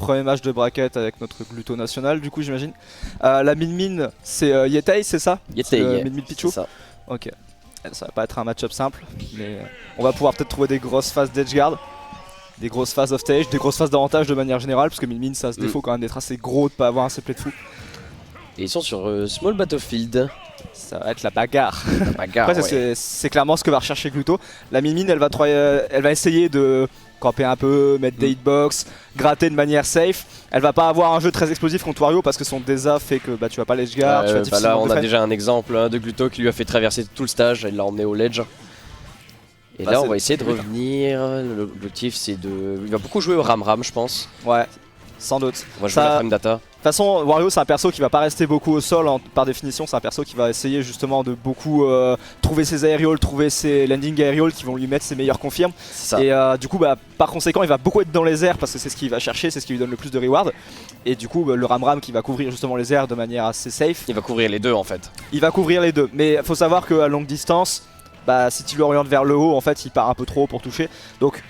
Premier match de bracket avec notre Gluto national, du coup, j'imagine. La min-min, c'est Yetei, c'est ça? Yetei, min-min Pichu. c'est ça. Ok. Ça va pas être un match-up simple, mais on va pouvoir peut-être trouver des grosses phases d'edgeguard, des grosses phases off stage, des grosses phases d'avantage de manière générale, parce que min-min, ça a ce défaut quand même d'être assez gros, de pas avoir un C-play de fou. Et ils sont sur Small Battlefield. Ça va être la bagarre. La bagarre, Après, ouais. c'est clairement ce que va rechercher Gluto. La min-min, elle va essayer de camper un peu, mettre des hitbox, gratter de manière safe. Elle va pas avoir un jeu très explosif contre Wario parce que son désa fait que tu vas pas l'edgeguard. Là, on a déjà un exemple de Gluto qui lui a fait traverser tout le stage, il l'a emmené au ledge. Et là, on va essayer de revenir. L'objectif, c'est de. Il va beaucoup jouer au Ram-Ram, je pense. Ouais, sans doute. On va jouer la frame data. De toute façon, Wario c'est un perso qui va pas rester beaucoup au sol par définition, c'est un perso qui va essayer justement de beaucoup trouver ses aérioles, trouver ses landing aérioles qui vont lui mettre ses meilleurs confirmes. Et du coup par conséquent il va beaucoup être dans les airs parce que c'est ce qu'il va chercher, c'est ce qui lui donne le plus de reward. Et du coup le Ram-Ram qui va couvrir justement les airs de manière assez safe. Il va couvrir les deux en fait. Il va couvrir les deux, mais il faut savoir qu'à longue distance, si tu l'orientes vers le haut en fait il part un peu trop haut pour toucher. Donc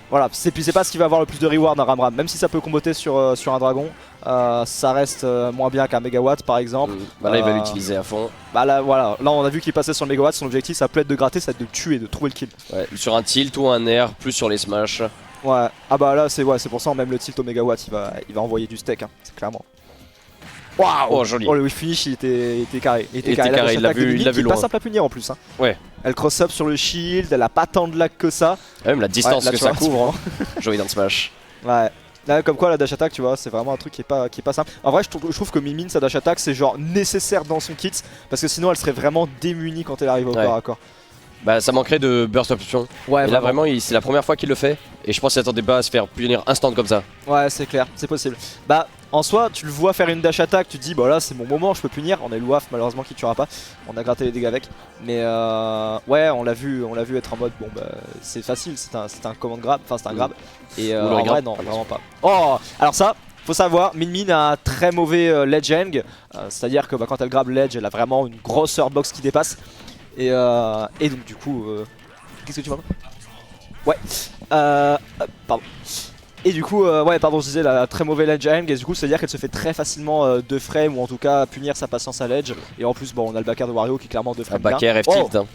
voilà, c'est pas ce qui va avoir le plus de reward d'un Ram-Ram, même si ça peut comboter sur un dragon, ça reste moins bien qu'un mégawatt par exemple. Là il va l'utiliser à fond. Là voilà, là on a vu qu'il passait sur le mégawatt, son objectif ça peut être de gratter, ça va être de tuer, de trouver le kill. Ouais, sur un tilt ou un air, plus sur les smash. Ouais, là c'est pour ça même le tilt au mégawatt il va envoyer du steak, hein, c'est clairement. Waouh, oh joli. Oh le finish il était carré. Il l'a vu loin. Pas hein. simple à punir en plus. Hein. Ouais. Elle cross up sur le shield, elle a pas tant de lag que ça. Même la distance là, que ça couvre. Hein. Joli dans le smash. Ouais. Là, comme quoi la dash attack tu vois c'est vraiment un truc qui est pas simple. En vrai je trouve que min-min sa dash attack c'est genre nécessaire dans son kit parce que sinon elle serait vraiment démunie quand elle arrive au corps à corps. Bah ça manquerait de burst option. Ouais, et là vraiment c'est la première fois qu'il le fait. Et je pense qu'il s'attendait pas à se faire punir instant comme ça. Ouais c'est clair, c'est possible. En soi tu le vois faire une dash attack, tu te dis là c'est mon moment, je peux punir. On a eu le WAF malheureusement qui tuera pas. On a gratté les dégâts avec. Mais ouais on l'a vu être en mode c'est facile, c'est un command grab, enfin c'est un grab. Et en vrai non vraiment pas. Oh alors ça faut savoir, min-min a un très mauvais ledge hang. C'est à dire que quand elle grab ledge elle a vraiment une grosse box qui dépasse. Et donc du coup, qu'est-ce que tu vois? Ouais, pardon. Et du coup, je disais, la très mauvais ledge hang, et du coup, c'est-à-dire qu'elle se fait très facilement de frame, ou en tout cas punir sa patience à ledge. Et en plus, on a le backer de Wario qui est clairement de frame. Backer F-tilt. Hein.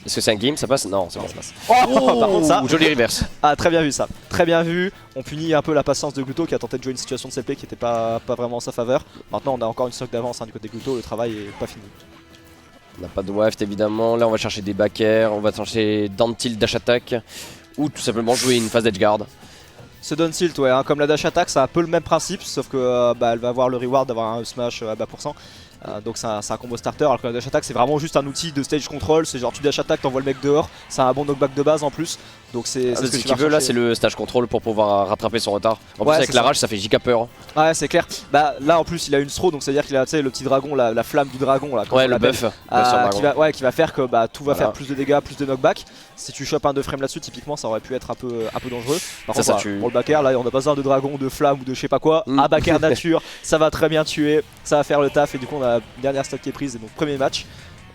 Est-ce que c'est un game? Ça passe? Non, c'est bon. Ça passe. Oh par contre, ça. Joli reverse. Ah, très bien vu ça. Très bien vu. On punit un peu la patience de Gluto qui a tenté de jouer une situation de CP qui n'était pas vraiment en sa faveur. Maintenant, on a encore une stock d'avance du côté de Gluto, le travail est pas fini. On n'a pas de waft évidemment, là on va chercher des backers, on va chercher down tilt dash attack ou tout simplement jouer une phase d'edgeguard. Ce down tilt ouais, comme la dash attack c'est un peu le même principe sauf que elle va avoir le reward d'avoir un smash à bas pourcent. Donc c'est un combo starter alors que la dash attack c'est vraiment juste un outil de stage control, c'est genre tu dash attack, t'envoies le mec dehors, c'est un bon knockback de base en plus. Donc c'est ce qu'il veut là c'est le stage control pour pouvoir rattraper son retard. En plus avec la rage ça fait giga peur. Ouais c'est clair. Là en plus il a une throw donc c'est à dire qu'il a le petit dragon, la flamme du dragon là. Ouais le buff. Qui va faire que tout va faire plus de dégâts, plus de knockback. Si tu chopes un 2 frames là-dessus typiquement ça aurait pu être un peu dangereux. Par contre pour le backer là on a pas besoin de dragon, de flamme ou de je sais pas quoi. Un backer nature ça va très bien tuer, ça va faire le taf et du coup on a une dernière stock qui est prise et donc premier match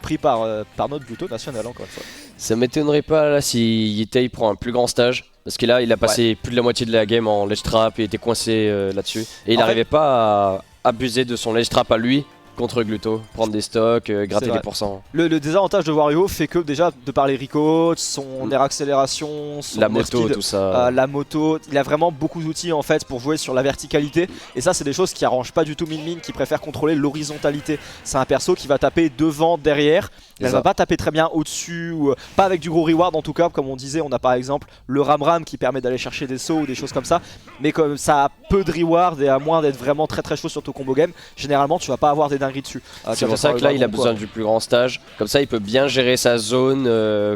pris par notre Gluto national encore une fois. Ça m'étonnerait pas là si Yetei prend un plus grand stage parce que là il a passé plus de la moitié de la game en ledge trap et était coincé là-dessus et il n'arrivait pas à abuser de son ledge trap à lui contre Gluto, prendre des stocks, gratter des pourcents. Le désavantage de Wario fait que déjà de par les recodes, son air accélération, son la moto, speed, tout ça. la moto, il a vraiment beaucoup d'outils en fait pour jouer sur la verticalité et ça c'est des choses qui arrangent pas du tout min-min qui préfère contrôler l'horizontalité. C'est un perso qui va taper devant, derrière, elle va pas taper très bien au-dessus ou pas avec du gros reward en tout cas comme on disait, on a par exemple le Ram-Ram qui permet d'aller chercher des sauts ou des choses comme ça mais comme ça a peu de reward et à moins d'être vraiment très chaud sur ton combo game, généralement tu vas pas avoir des dingueries dessus. C'est pour ça que là il a besoin du plus grand stage, comme ça il peut bien gérer sa zone,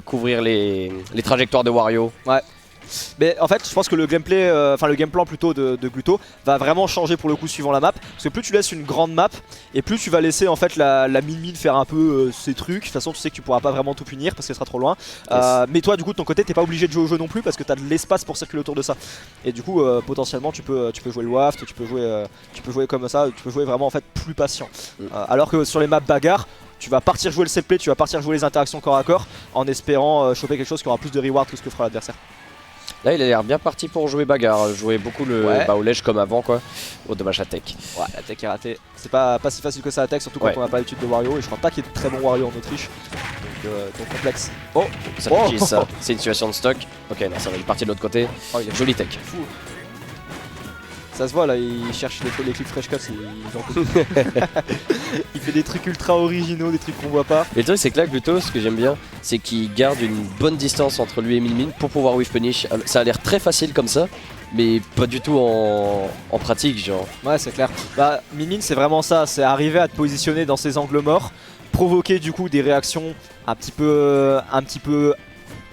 couvrir les trajectoires de Wario. Ouais. Mais en fait je pense que le gameplay, le game plan plutôt de Gluto va vraiment changer pour le coup suivant la map. Parce que plus tu laisses une grande map et plus tu vas laisser en fait la min-min faire un peu ses trucs. De toute façon tu sais que tu pourras pas vraiment tout punir parce qu'elle sera trop loin. Mais toi du coup de ton côté t'es pas obligé de jouer au jeu non plus parce que t'as de l'espace pour circuler autour de ça. Et du coup potentiellement tu peux jouer le waft, tu peux jouer comme ça, tu peux jouer vraiment en fait plus patient. Alors que sur les maps bagarre tu vas partir jouer le set play, tu vas partir jouer les interactions corps à corps en espérant choper quelque chose qui aura plus de reward que ce que fera l'adversaire. Là il a l'air bien parti pour jouer bagarre, jouer beaucoup au ledge comme avant quoi. Oh dommage la tech. Ouais, la tech est ratée. C'est pas si facile que ça la tech, surtout quand on n'a pas l'habitude de Wario. Et je crois pas qu'il y ait de très bons Wario en Autriche. Donc complexe. Oh, ça fait ça. C'est une situation de stock. Ok, non, ça va, il est parti de l'autre côté. Oh, il est joli tech. Fou. Ça se voit là, il cherche les clips fresh cuts, il fait des trucs ultra originaux, des trucs qu'on voit pas. Et le truc c'est que là Gluto, ce que j'aime bien, c'est qu'il garde une bonne distance entre lui et Min Min pour pouvoir whiff punish. Ça a l'air très facile comme ça, mais pas du tout en pratique genre. Ouais c'est clair. Bah Min Min c'est vraiment ça, c'est arriver à te positionner dans ces angles morts, provoquer du coup des réactions un petit peu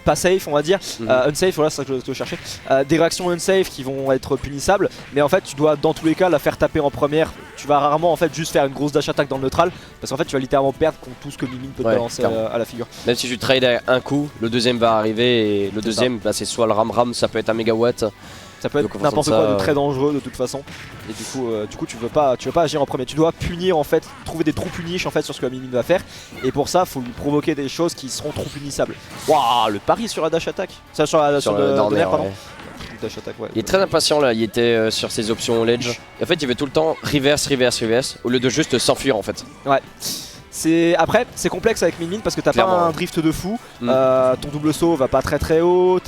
pas safe on va dire, unsafe, voilà c'est ça que je cherchais, des réactions unsafe qui vont être punissables, mais en fait tu dois dans tous les cas la faire taper en première. Tu vas rarement en fait juste faire une grosse dash attack dans le neutral, parce qu'en fait tu vas littéralement perdre contre tout ce que Min Min peut te balancer à la figure. Même si tu trade à un coup, le deuxième va arriver et le deuxième bah, c'est soit le ram, ça peut être un mégawatt. Ça peut être n'importe quoi de très dangereux de toute façon. Et du coup tu veux pas agir en premier. Tu dois punir en fait, trouver des trous punish en fait sur ce que Min Min va faire. Et pour ça, faut lui provoquer des choses qui seront trop punissables. Waouh, le pari sur la dash attack. Ça sur le dernier, pardon. Dash attack, ouais. Il est très impatient là, il était sur ses options ledge. Et en fait, il fait tout le temps reverse au lieu de juste s'enfuir en fait. Ouais. Après, c'est complexe avec Min Min parce que t'as pas un drift de fou. Ton double saut va pas très haut.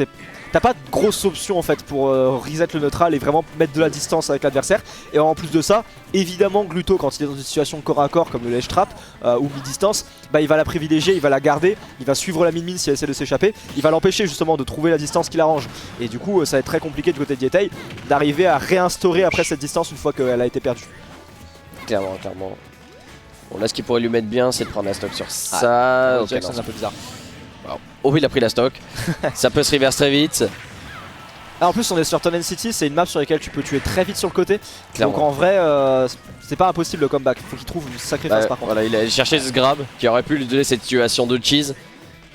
T'as pas de grosse option en fait pour reset le neutral et vraiment mettre de la distance avec l'adversaire. Et en plus de ça, évidemment Gluto quand il est dans une situation corps à corps comme le ledge trap ou mi-distance, bah il va la privilégier, il va la garder, il va suivre la Min Min si elle essaie de s'échapper, il va l'empêcher justement de trouver la distance qui l'arrange. Et du coup ça va être très compliqué du côté de Yetei d'arriver à réinstaurer après cette distance une fois qu'elle a été perdue. Clairement. Bon là ce qui pourrait lui mettre bien c'est de prendre la stock sur ça. Okay, c'est un peu bizarre. Oh il a pris la stock, ça peut se reverse très vite. Ah, en plus on est sur Tonen City, c'est une map sur laquelle tu peux tuer très vite sur le côté. Clairement. Donc en vrai c'est pas impossible le comeback, faut qu'il trouve une sacrée phase par contre. Voilà, il a cherché ce grab qui aurait pu lui donner cette situation de cheese.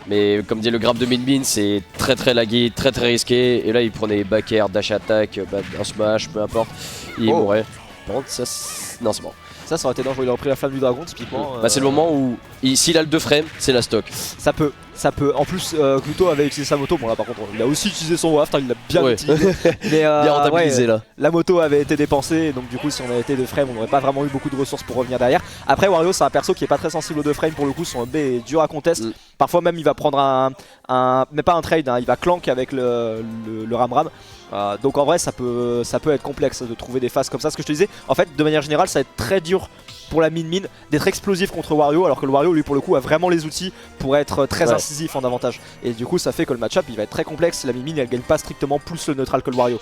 Mais comme dit le grab de Min Min c'est très laggy, très risqué. Et là il prenait back air, dash attack, un smash, peu importe. Il mourrait. Par contre ça non c'est bon. Ça aurait été dangereux, il aurait pris la flamme du dragon typiquement. Bah c'est le moment où s'il a le 2 frames, c'est la stock. Ça peut. En plus Gluto avait utilisé sa moto, bon là par contre il a aussi utilisé son waft, il l'a bien utilisé. Mais bien rentabilisé là. La moto avait été dépensée, donc du coup si on avait été 2 frames on n'aurait pas vraiment eu beaucoup de ressources pour revenir derrière. Après Wario c'est un perso qui est pas très sensible aux 2 frames pour le coup, son B est dur à contest. Parfois même il va prendre mais pas un trade, il va clank avec le ram. Donc en vrai ça peut être complexe de trouver des phases comme ça. Ce que je te disais, en fait de manière générale ça va être très dur pour la Min Min d'être explosif contre Wario, alors que le Wario lui pour le coup a vraiment les outils pour être très incisif en avantage. Et du coup ça fait que le match-up il va être très complexe. La Min Min elle gagne pas strictement plus le neutral que le Wario.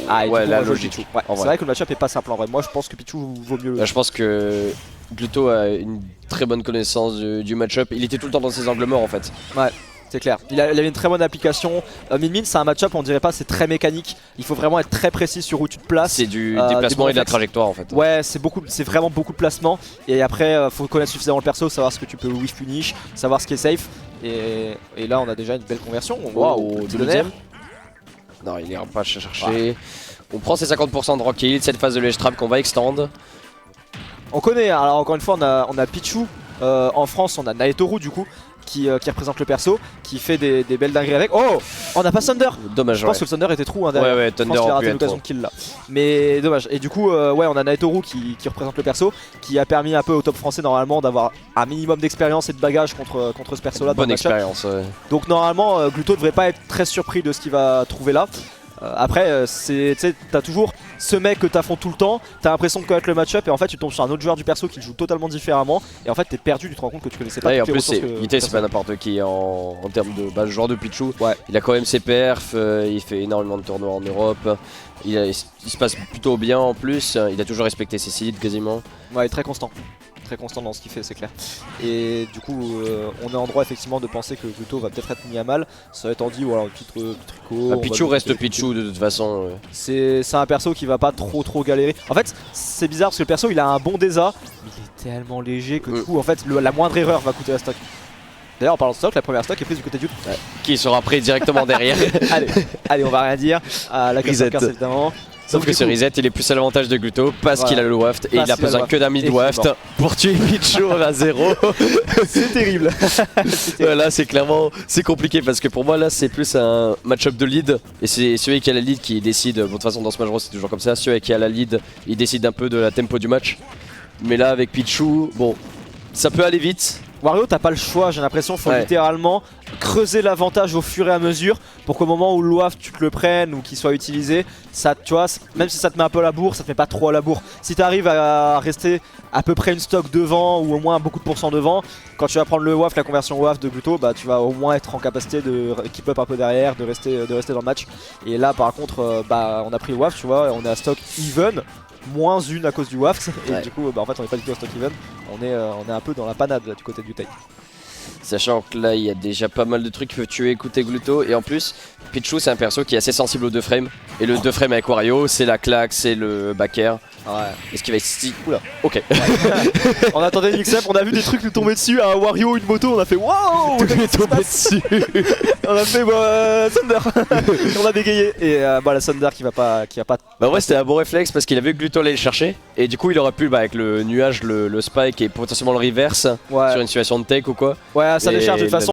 La logique. C'est vrai que le match-up est pas simple en vrai. Moi je pense que Pichu vaut mieux. Là, je pense que Gluto a une très bonne connaissance du match-up. Il était tout le temps dans ses angles morts en fait. Ouais. C'est clair, il avait une très bonne application. Min Min c'est un match-up, on dirait pas, c'est très mécanique. Il faut vraiment être très précis sur où tu te places. C'est du déplacement et de la trajectoire en fait. Ouais, c'est vraiment beaucoup de placement. Et après, faut connaître suffisamment le perso, savoir ce que tu peux whiff punish, savoir ce qui est safe. Et là, on a déjà une belle conversion. Waouh, deuxième. Non, il ira pas chercher. On prend ses 50% de rock kill, cette phase de ledge trap qu'on va extendre. On connaît, alors encore une fois, on a Pichu. En France, on a Naetoru du coup. Qui représente le perso, qui fait des belles dingueries avec. Oh, on n'a pas Thunder. Dommage. Je pense que le Thunder était trou derrière. Ouais, Thunder a raté l'occasion de kill là. Mais dommage. Et du coup, on a Naetoru qui représente le perso, qui a permis un peu au top français normalement d'avoir un minimum d'expérience et de bagage contre ce perso là. Bonne expérience. Donc normalement, Gluto devrait pas être très surpris de ce qu'il va trouver là. Après, t'as toujours ce mec que t'affrontes tout le temps, t'as l'impression de connaître le match-up et en fait tu tombes sur un autre joueur du perso qui joue totalement différemment et en fait t'es perdu, tu te rends compte que tu connaissais pas. Et en plus, c'est pas n'importe qui en termes de joueur de Pichu. Il a quand même ses perfs, il fait énormément de tournois en Europe, il se passe plutôt bien en plus, il a toujours respecté ses seeds quasiment. Ouais, il est très constant dans ce qu'il fait, c'est clair. Et du coup, on est en droit effectivement de penser que Gluto va peut-être être mis à mal. Ça va être dit, voilà, un petit tricot. Pichu reste Pichu de toute façon. C'est un perso qui va pas trop galérer. En fait, c'est bizarre parce que le perso il a un bon désa, mais il est tellement léger que du coup, en fait, la moindre erreur va coûter la stock. D'ailleurs en parlant de stock, la première stock est prise du côté du qui sera pris directement derrière. Allez, on va rien dire. La casse évidemment. Sauf que ce reset il est plus à l'avantage de Gluto parce qu'il a le waft et il a besoin que d'un mid waft pour tuer Pichu à 0. C'est terrible. Voilà, c'est clairement c'est compliqué parce que pour moi là c'est plus un match-up de lead et c'est celui qui a la lead qui décide. Bon, de toute façon dans Smash Bros c'est toujours comme ça, celui qui a la lead il décide un peu de la tempo du match. Mais là avec Pichu, bon, ça peut aller vite. Wario, t'as pas le choix, j'ai l'impression, faut littéralement creuser l'avantage au fur et à mesure pour qu'au moment où le waft tu te le prennes ou qu'il soit utilisé, ça, tu vois, même si ça te met un peu à la bourre, ça te met pas trop à la bourre. Si t'arrives à rester à peu près une stock devant ou au moins beaucoup de pourcents devant, quand tu vas prendre le waft, la conversion waft de Gluto, bah tu vas au moins être en capacité de keep up un peu derrière, de rester dans le match. Et là par contre, bah on a pris le waft, tu vois, on est à stock even. -1 à cause du waft et du coup bah, en fait on est pas du tout à stock even, on est un peu dans la panade là, du côté du tape. Sachant que là il y a déjà pas mal de trucs qui peuvent tuer écouter Gluto et en plus Pichu c'est un perso qui est assez sensible aux 2 frames et le 2 frames avec Wario c'est la claque, c'est le back air. Ouais. Est-ce qu'il va être oula, ok. On attendait Mixup, on a vu des trucs nous tomber dessus, un Wario, une moto, on a fait waouh. Tout est tombé dessus. On a fait Thunder. On a bégayé et bah la Thunder qui va pas. Bah ouais c'était un bon réflexe parce qu'il a vu que Gluto allait le chercher et du coup il aurait pu avec le nuage, le spike et potentiellement le reverse sur une situation de take ou quoi. Ouais ça décharge de toute façon.